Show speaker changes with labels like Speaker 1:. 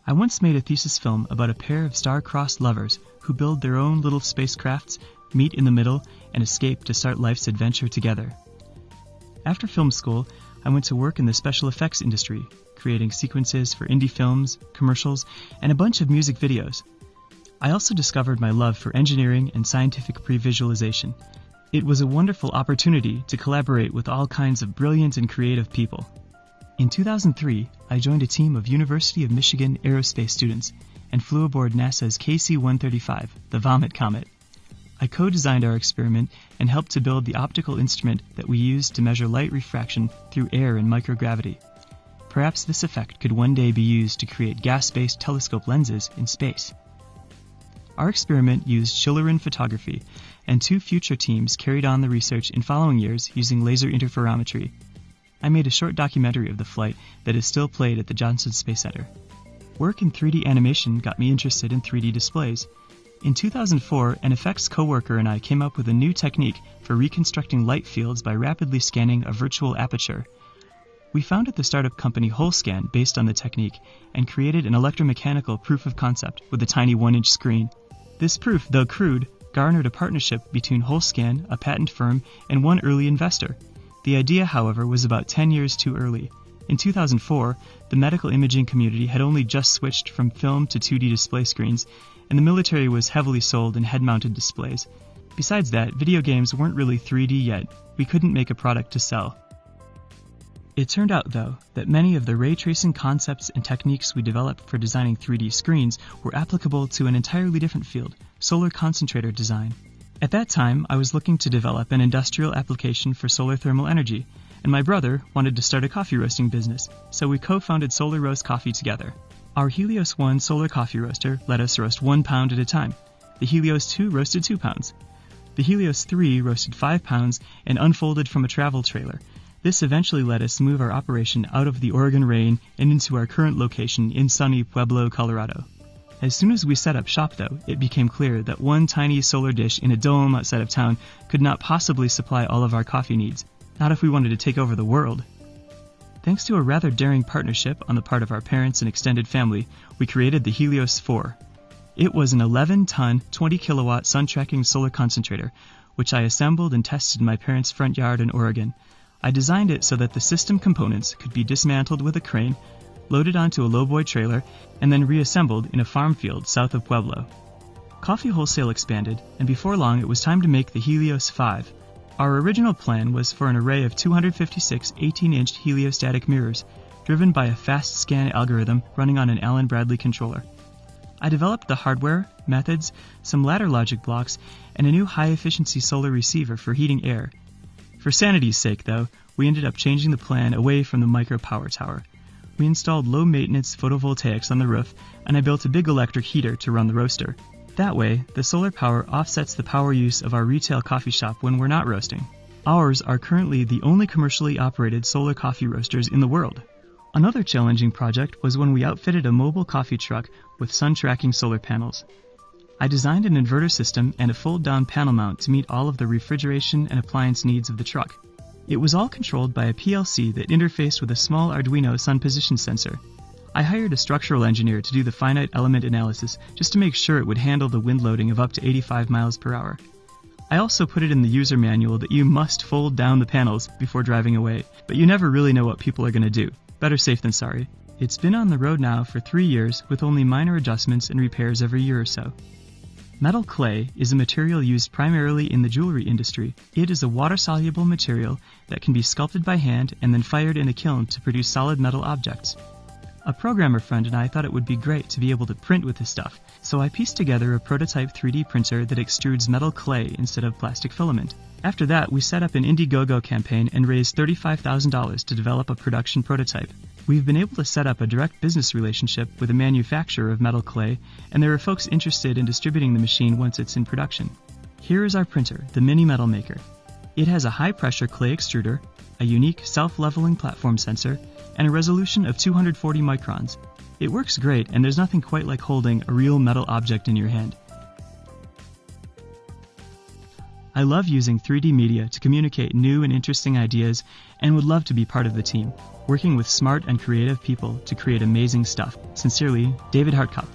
Speaker 1: I once made a thesis film about a pair of star-crossed lovers who build their own little spacecrafts, meet in the middle, and escape to start life's adventure together. After film school, I went to work in the special effects industry, creating sequences for indie films, commercials, and a bunch of music videos. I also discovered my love for engineering and scientific pre-visualization. It was a wonderful opportunity to collaborate with all kinds of brilliant and creative people. In 2003, I joined a team of University of Michigan aerospace students and flew aboard NASA's KC-135, the Vomit Comet. I co-designed our experiment and helped to build the optical instrument that we used to measure light refraction through air and microgravity. Perhaps this effect could one day be used to create gas-based telescope lenses in space. Our experiment used Schillerin photography, and 2 future teams carried on the research in following years using laser interferometry. I made a short documentary of the flight that is still played at the Johnson Space Center. Work in 3D animation got me interested in 3D displays. In 2004, an effects coworker and I came up with a new technique for reconstructing light fields by rapidly scanning a virtual aperture. We founded the startup company WholeScan based on the technique and created an electromechanical proof of concept with a tiny 1-inch screen. This proof, though crude, garnered a partnership between WholeScan, a patent firm, and one early investor. The idea, however, was about 10 years too early. In 2004, the medical imaging community had only just switched from film to 2D display screens, and the military was heavily sold in head-mounted displays. Besides that, video games weren't really 3D yet. We couldn't make a product to sell. It turned out, though, that many of the ray tracing concepts and techniques we developed for designing 3D screens were applicable to an entirely different field, solar concentrator design. At that time, I was looking to develop an industrial application for solar thermal energy, and my brother wanted to start a coffee roasting business, so we co-founded Solar Roast Coffee together. Our Helios 1 solar coffee roaster let us roast 1 pound at a time. The Helios 2 roasted 2 pounds. The Helios 3 roasted 5 pounds and unfolded from a travel trailer. This eventually let us move our operation out of the Oregon rain and into our current location in sunny Pueblo, Colorado. As soon as we set up shop, though, it became clear that one tiny solar dish in a dome outside of town could not possibly supply all of our coffee needs, not if we wanted to take over the world. Thanks to a rather daring partnership on the part of our parents and extended family, we created the Helios 4. It was an 11-ton, 20-kilowatt sun-tracking solar concentrator, which I assembled and tested in my parents' front yard in Oregon. I designed it so that the system components could be dismantled with a crane, loaded onto a lowboy trailer, and then reassembled in a farm field south of Pueblo. Coffee wholesale expanded, and before long it was time to make the Helios 5. Our original plan was for an array of 256 18-inch heliostatic mirrors, driven by a fast scan algorithm running on an Allen Bradley controller. I developed the hardware, methods, some ladder logic blocks, and a new high-efficiency solar receiver for heating air. For sanity's sake, though, we ended up changing the plan away from the micro power tower. We installed low-maintenance photovoltaics on the roof, and I built a big electric heater to run the roaster. That way, the solar power offsets the power use of our retail coffee shop when we're not roasting. Ours are currently the only commercially operated solar coffee roasters in the world. Another challenging project was when we outfitted a mobile coffee truck with sun-tracking solar panels. I designed an inverter system and a fold-down panel mount to meet all of the refrigeration and appliance needs of the truck. It was all controlled by a PLC that interfaced with a small Arduino sun position sensor. I hired a structural engineer to do the finite element analysis just to make sure it would handle the wind loading of up to 85 miles per hour. I also put it in the user manual that you must fold down the panels before driving away, but you never really know what people are going to do. Better safe than sorry. It's been on the road now for 3 years with only minor adjustments and repairs every year or so. Metal clay is a material used primarily in the jewelry industry. It is a water-soluble material that can be sculpted by hand and then fired in a kiln to produce solid metal objects. A programmer friend and I thought it would be great to be able to print with this stuff, so I pieced together a prototype 3D printer that extrudes metal clay instead of plastic filament. After that, we set up an Indiegogo campaign and raised $35,000 to develop a production prototype. We've been able to set up a direct business relationship with a manufacturer of metal clay, and there are folks interested in distributing the machine once it's in production. Here is our printer, the Mini Metal Maker. It has a high-pressure clay extruder, a unique self-leveling platform sensor, and a resolution of 240 microns. It works great, and there's nothing quite like holding a real metal object in your hand. I love using 3D media to communicate new and interesting ideas and would love to be part of the team. working with smart and creative people to create amazing stuff. Sincerely, David Hartkopp.